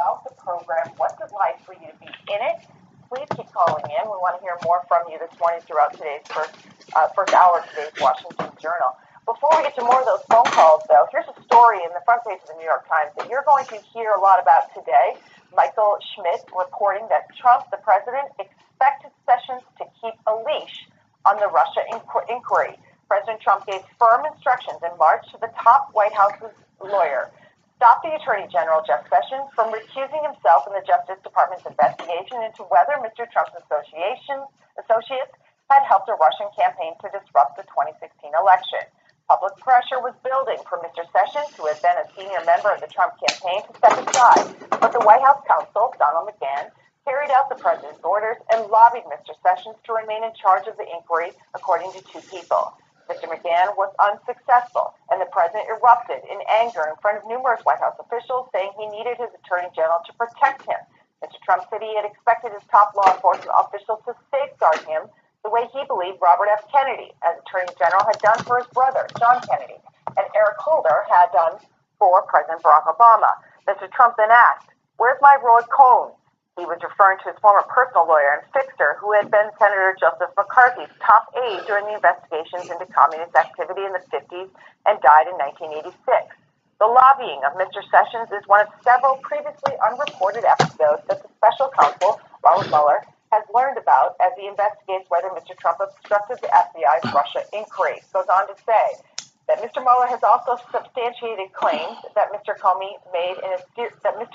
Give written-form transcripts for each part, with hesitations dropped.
about the program. What's it like for you to be in it? Please keep calling in. We want to hear more from you this morning throughout today's first hour of today's Washington Journal. Before we get to more of those phone calls, though, here's a story in the front page of the New York Times that you're going to hear a lot about today. Michael Schmidt reporting that Trump, the president, expected Sessions to keep a leash on the Russia inquiry. President Trump gave firm instructions in March to the top White House's lawyer. Stop the Attorney General, Jeff Sessions, from recusing himself in the Justice Department's investigation into whether Mr. Trump's associates had helped a Russian campaign to disrupt the 2016 election. Public pressure was building for Mr. Sessions, who had been a senior member of the Trump campaign, to step aside. But the White House counsel, Donald McGahn, carried out the president's orders and lobbied Mr. Sessions to remain in charge of the inquiry, according to two people. Mr. McGahn was unsuccessful, and the president erupted in anger in front of numerous White House officials, saying he needed his attorney general to protect him. Mr. Trump said he had expected his top law enforcement officials to safeguard him the way he believed Robert F. Kennedy, as Attorney General, had done for his brother, John Kennedy, and Eric Holder had done for President Barack Obama. Mr. Trump then asked, "Where's my Roy Cohn?" He was referring to his former personal lawyer and fixer, who had been Senator Joseph McCarthy's top aide during the investigations into communist activity in the 50s and died in 1986. The lobbying of Mr. Sessions is one of several previously unreported episodes that the special counsel, Robert Mueller, has learned about as he investigates whether Mr. Trump obstructed the FBI's Russia inquiry. Goes on to say that Mr. Mueller has also substantiated claims that Mr.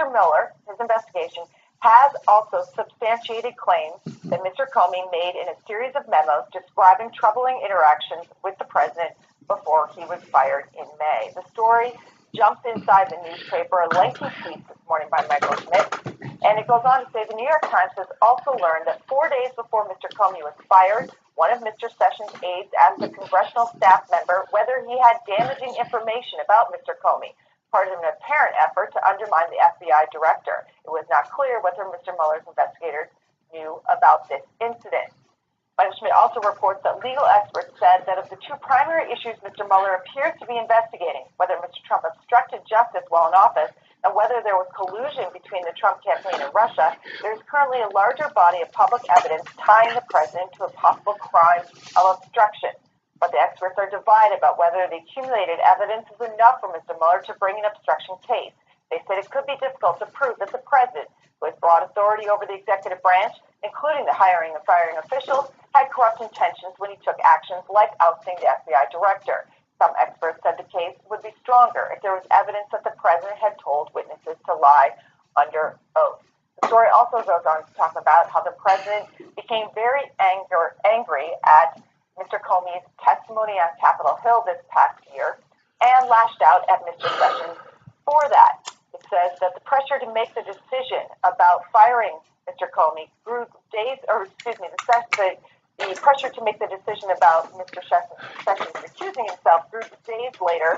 Mueller, his investigation, has also substantiated claims that Mr. Comey made in a series of memos describing troubling interactions with the president before he was fired in May. The story jumps inside the newspaper, a lengthy piece this morning by Michael Schmidt, and it goes on to say the New York Times has also learned that 4 days before Mr. Comey was fired, one of Mr. Sessions' aides asked a congressional staff member whether he had damaging information about Mr. Comey, part of an apparent effort to undermine the FBI director. It was not clear whether Mr. Mueller's investigators knew about this incident. Michael Schmidt also reports that legal experts said that of the two primary issues Mr. Mueller appears to be investigating, whether Mr. Trump obstructed justice while in office and whether there was collusion between the Trump campaign and Russia, there is currently a larger body of public evidence tying the president to a possible crime of obstruction. But the experts are divided about whether the accumulated evidence is enough for Mr. Mueller to bring an obstruction case. They said it could be difficult to prove that the president, who has broad authority over the executive branch, including the hiring and firing officials, had corrupt intentions when he took actions like ousting the FBI director. Some experts said the case would be stronger if there was evidence that the president had told witnesses to lie under oath. The story also goes on to talk about how the president became very angry at Mr. Comey's testimony on Capitol Hill this past year and lashed out at Mr. Sessions for that. It says that the pressure to make the decision about firing Mr. Comey grew the pressure to make the decision about Mr. Sessions recusing himself grew days later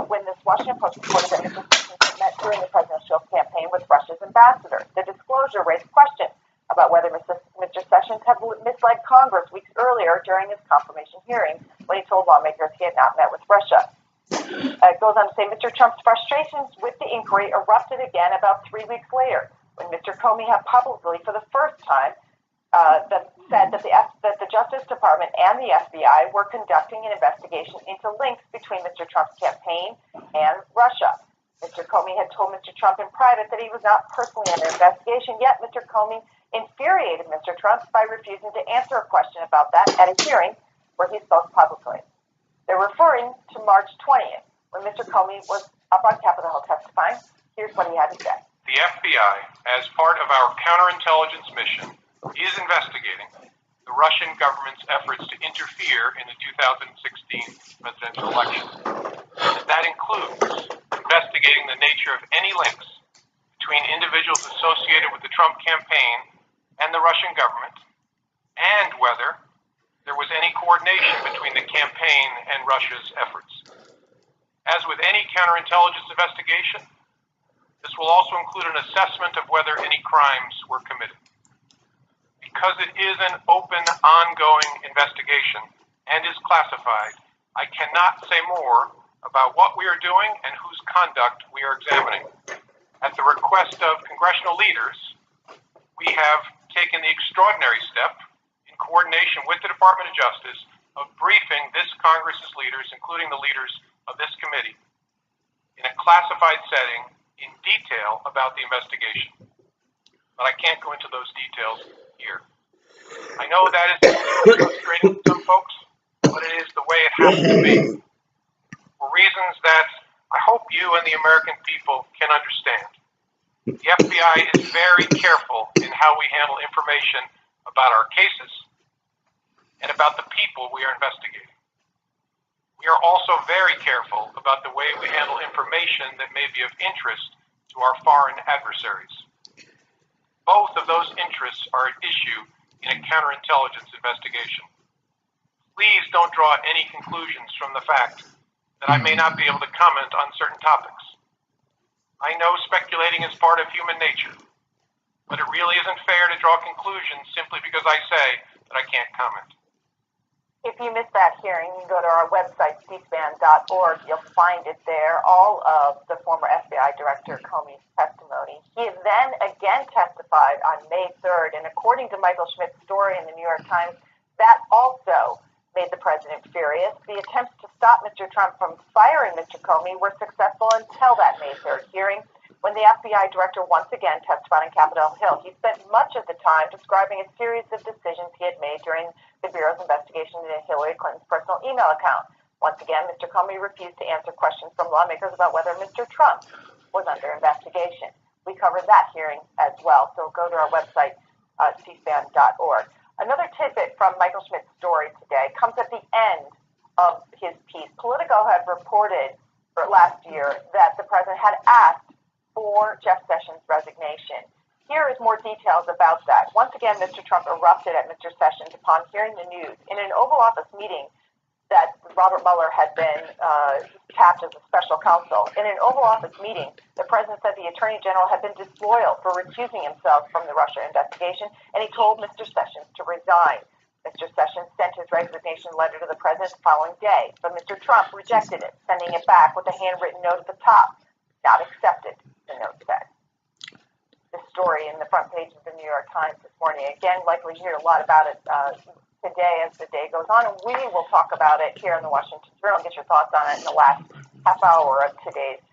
when this Washington Post reported that Mr. Sessions met during the presidential campaign with Russia's ambassador. The disclosure raised questions about whether Mr. Sessions had misled Congress weeks earlier during his confirmation hearing when he told lawmakers he had not met with Russia. It goes on to say Mr. Trump's frustrations with the inquiry erupted again about 3 weeks later when Mr. Comey had publicly, for the first time, said that the Justice Department and the FBI were conducting an investigation into links between Mr. Trump's campaign and Russia. Mr. Comey had told Mr. Trump in private that he was not personally under investigation, yet Mr. Comey infuriated Mr. Trump by refusing to answer a question about that at a hearing where he spoke publicly. They're referring to March 20th, when Mr. Comey was up on Capitol Hill testifying. Here's what he had to say. The FBI, as part of our counterintelligence mission, is investigating the Russian government's efforts to interfere in the 2016 presidential election. That includes investigating the nature of any links between individuals associated with the Trump campaign and the Russian government, and whether there was any coordination between the campaign and Russia's efforts. As with any counterintelligence investigation, this will also include an assessment of whether any crimes were committed. Because it is an open, ongoing investigation and is classified, I cannot say more about what we are doing and whose conduct we are examining. At the request of congressional leaders, we have taken the extraordinary step, in coordination with the Department of Justice, of briefing this Congress's leaders, including the leaders of this committee, in a classified setting in detail about the investigation. But I can't go into those details here. I know that is frustrating to some folks, but it is the way it has to be, for reasons that I hope you and the American people can understand. The FBI is very careful in how we handle information about our cases and about the people we are investigating. We are also very careful about the way we handle information that may be of interest to our foreign adversaries. Both of those interests are at issue in a counterintelligence investigation. Please don't draw any conclusions from the fact that I may not be able to comment on certain topics. I know speculating is part of human nature, but it really isn't fair to draw conclusions simply because I say that I can't comment. If you missed that hearing, you can go to our website, cspan.org. You'll find it there, all of the former FBI Director Comey's testimony. He then again testified on May 3rd, and according to Michael Schmidt's story in the New York Times, that also made the president furious. The attempts to stop Mr. Trump from firing Mr. Comey were successful until that May 3rd hearing, when the FBI director once again testified on Capitol Hill. He spent much of the time describing a series of decisions he had made during the Bureau's investigation into Hillary Clinton's personal email account. Once again, Mr. Comey refused to answer questions from lawmakers about whether Mr. Trump was under investigation. We covered that hearing as well, so go to our website, cspan.org. Another tidbit from Michael Schmidt's story today comes at the end of his piece. Politico had reported last year that the president had asked for Jeff Sessions' resignation. Here is more details about that. Once again, Mr. Trump erupted at Mr. Sessions upon hearing the news. In an Oval Office meeting that Robert Mueller had been tapped as a special counsel, in an Oval Office meeting, the president said the Attorney General had been disloyal for recusing himself from the Russia investigation, and he told Mr. Sessions to resign. Mr. Sessions sent his resignation letter to the president the following day, but Mr. Trump rejected it, sending it back with a handwritten note at the top. Not accepted, the note said. The story in the front page of the New York Times this morning. Again, likely to hear a lot about it today as the day goes on, and we will talk about it here in the Washington Journal. Get your thoughts on it in the last half hour of today's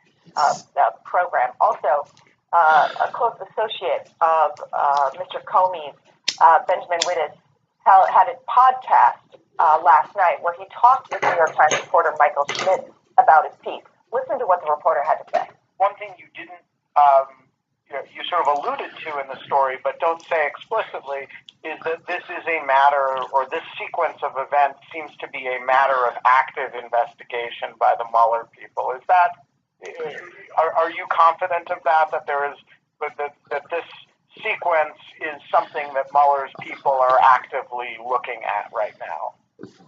program. Also, a close associate of Mr. Comey's, Benjamin Wittes, had a podcast last night where he talked with New York Times reporter Michael Schmidt about his piece. Listen to what the reporter had to say. One thing you didn't, you sort of alluded to in the story, but don't say explicitly, is that this is a matter, or this sequence of events seems to be a matter of active investigation by the Mueller people. Is that, are you confident of that, that there is, that this sequence is something that Mueller's people are actively looking at right now?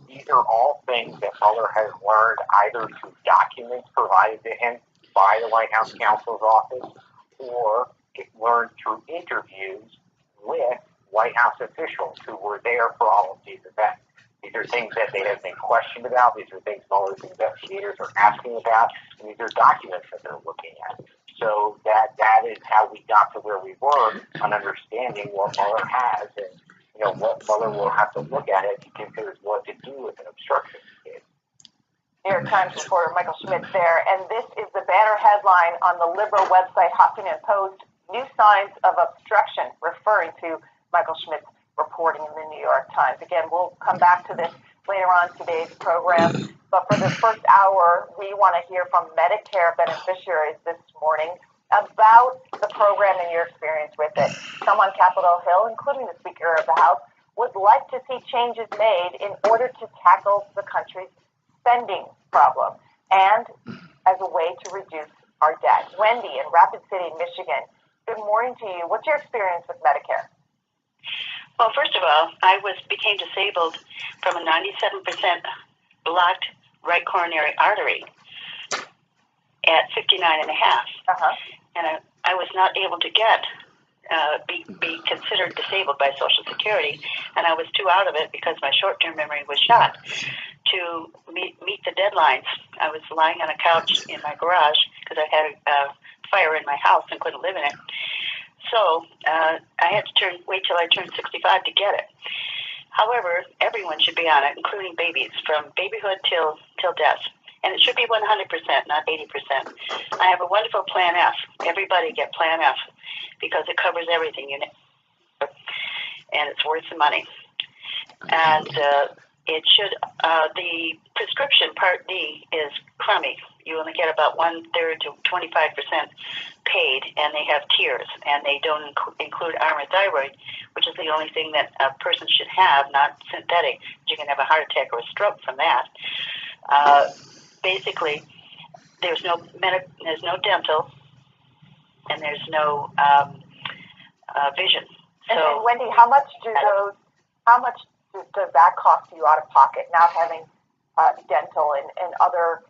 These are all things that Mueller has learned either through documents provided to him by the White House counsel's office, or learned through interviews with White House officials who were there for all of these events. These are things that they have been questioned about. These are things Mueller's investigators are asking about. And these are documents that they're looking at. So that is how we got to where we were on understanding what Mueller has, and what Mueller will have to look at if he considers what to do with an obstruction case. New York Times reporter Michael Schmidt there, and this is the banner headline on the liberal website Huffington Post: New signs of obstruction, referring to Michael Schmidt's reporting in the New York Times. Again, we'll come back to this later on today's program, but for the first hour, we want to hear from Medicare beneficiaries this morning about the program and your experience with it. Some on Capitol Hill, including the Speaker of the House, would like to see changes made in order to tackle the country's spending problem and as a way to reduce our debt. Wendy in Rapid City, Michigan, good morning to you. What's your experience with Medicare? Well, first of all, I became disabled from a 97% blocked right coronary artery at 59 and a half. And I was not able to be considered disabled by Social Security, and I was too out of it because my short-term memory was shot to meet the deadlines. I was lying on a couch in my garage because I had fire in my house and couldn't live in it. So I had to wait till I turned 65 to get it. However, everyone should be on it, including babies, from babyhood till death. And it should be 100%, not 80%. I have a wonderful Plan F. Everybody get Plan F because it covers everything you need, and it's worth the money. And it should, the prescription Part D is crummy. You only get about 1/3 to 25% paid, and they have tiers, and they don't include armored thyroid, which is the only thing that a person should have, not synthetic. You can have a heart attack or a stroke from that. Basically, there's no dental, and there's no vision. So, and Wendy, how much does that cost you out of pocket? Not having dental and other.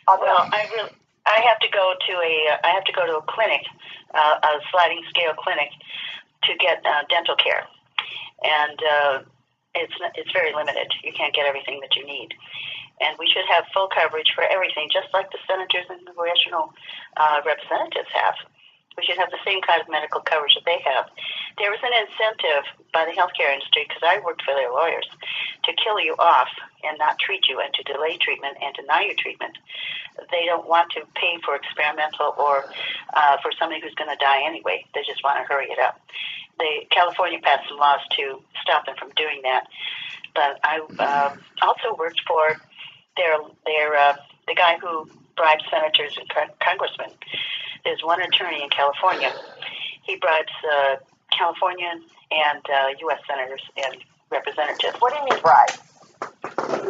Well, I have to go to a clinic, a sliding scale clinic, to get dental care, and it's very limited. You can't get everything that you need, and we should have full coverage for everything, just like the senators and congressional representatives have. We should have the same kind of medical coverage that they have. There is an incentive by the healthcare industry, because I worked for their lawyers, to kill you off and not treat you, and to delay treatment and deny you treatment. They don't want to pay for experimental or for somebody who's going to die anyway. They just want to hurry it up. California passed some laws to stop them from doing that. But I also worked for the guy who bribes senators and congressmen. There's one attorney in California. He bribes Californian and U.S. senators and representatives. What do you mean bribe?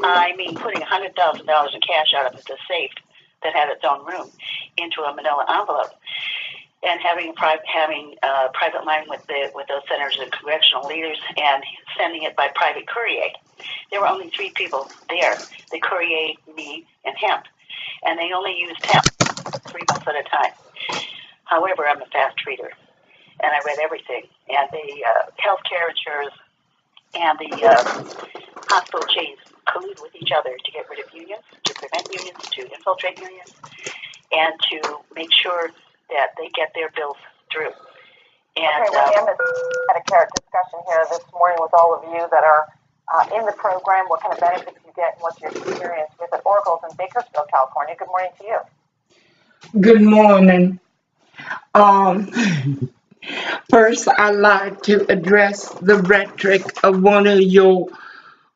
I mean putting $100,000 in cash out of the safe that had its own room into a manila envelope, and having a private line with those senators and congressional leaders, and sending it by private courier. There were only 3 people there. The courier, me, and him, and they only used him 3 months at a time. However, I'm a fast reader, and I read everything. And the healthcare insurers and the hospital chains collude with each other to get rid of unions, to prevent unions, to infiltrate unions, and to make sure that they get their bills through. And, okay, we had a carrot discussion here this morning with all of you that are in the program, what kind of benefits you get, and what's your experience with it. Oracle's in Bakersfield, California. Good morning to you. Good morning. First, I'd like to address the rhetoric of one of your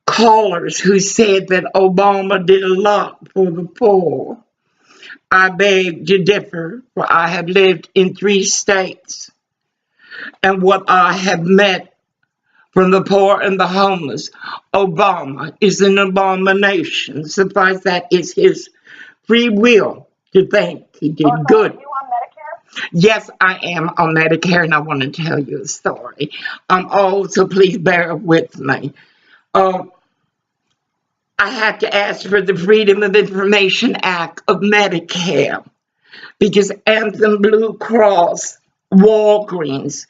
callers who said that Obama did a lot for the poor. I beg to differ, for I have lived in 3 states, and what I have met from the poor and the homeless, Obama is an abomination. Suffice that is his free will to think he did good. Are you on Medicare? Yes, I am on Medicare, and I want to tell you a story. I'm old, so please bear with me. I had to ask for the Freedom of Information Act of Medicare because Anthem Blue Cross, Walgreens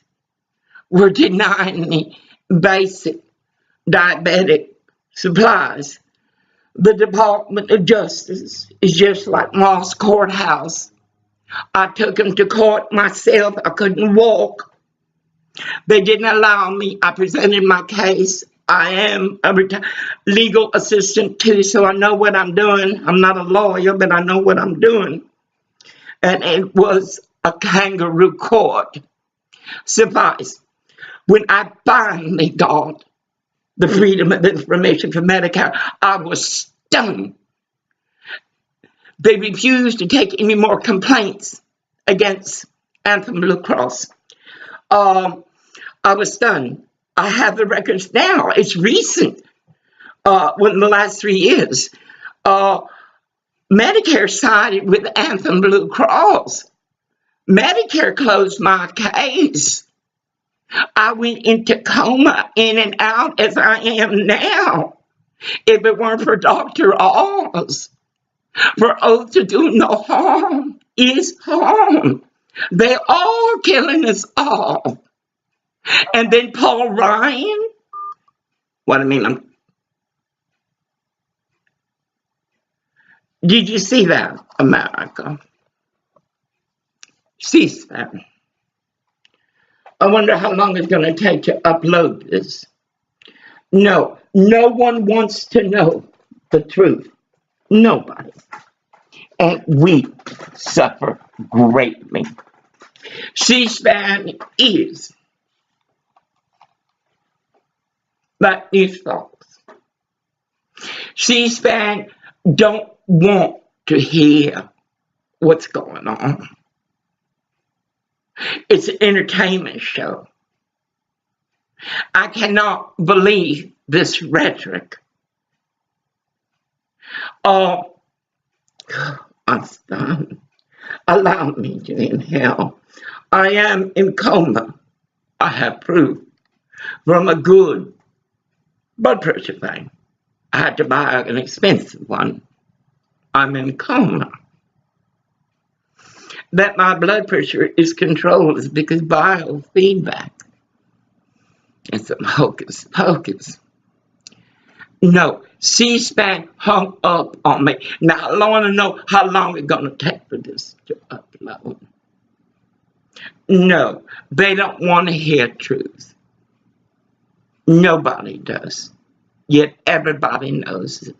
were denying me basic diabetic supplies. The Department of Justice is just like Moss Courthouse. I took them to court myself. I couldn't walk. They didn't allow me. I presented my case. I am a legal assistant too, so I know what I'm doing. I'm not a lawyer, but I know what I'm doing. And it was a kangaroo court. Suffice, when I finally got the Freedom of Information for Medicare, I was stunned. They refused to take any more complaints against Anthem Blue Cross. I was stunned. I have the records now. It's recent. Within the last 3 years, Medicare sided with Anthem Blue Cross. Medicare closed my case. I went into coma, in and out as I am now. If it weren't for Dr. Oz, for oath to do no harm is harm. They're all killing us all. And then Paul Ryan, did you see that, America? C-SPAN. I wonder how long it's going to take to upload this. No, no one wants to know the truth. Nobody. And we suffer greatly. C-SPAN is like these folks. C-SPAN don't want to hear what's going on. It's an entertainment show. I cannot believe this rhetoric. Oh, I'm stunned. Allow me to inhale. I am in coma. I have proof from a good blood pressure thing. I had to buy an expensive one. I'm in coma. That my blood pressure is controlled is because biofeedback. It's some hocus pocus. No, C-SPAN hung up on me. Now, I want to know how long it's going to take for this to upload. No, they don't want to hear truth. Nobody does. Yet everybody knows it.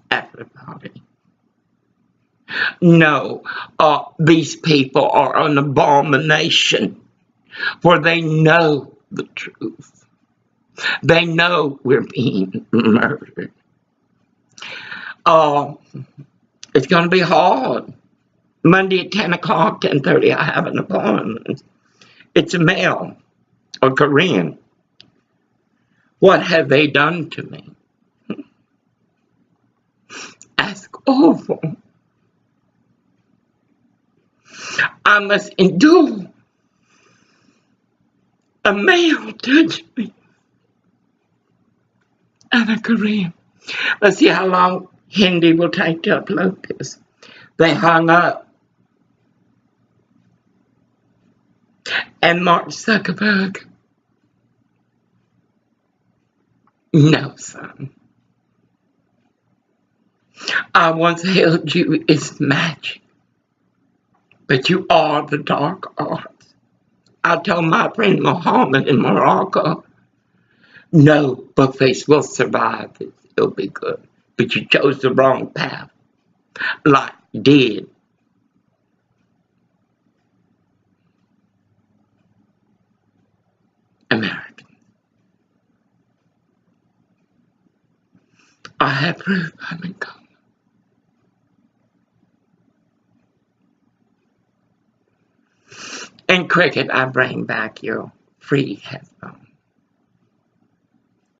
Everybody. No, these people are an abomination, for they know the truth. They know we're being murdered. It's going to be hard. Monday at 10 o'clock, 10:30, I have an appointment. It's a male, a Korean. What have they done to me? Ask awful. I must endure a male touch me and a Korean. Let's see how long Hindi will take to upload this. They hung up. And Mark Zuckerberg. No, son. I once held you as magic, but you are the dark arts. I told my friend Muhammad in Morocco, no, bookface will survive it. It'll be good. But you chose the wrong path, like you did. American. I have proof I'm in coma. In cricket, I bring back your free headphones.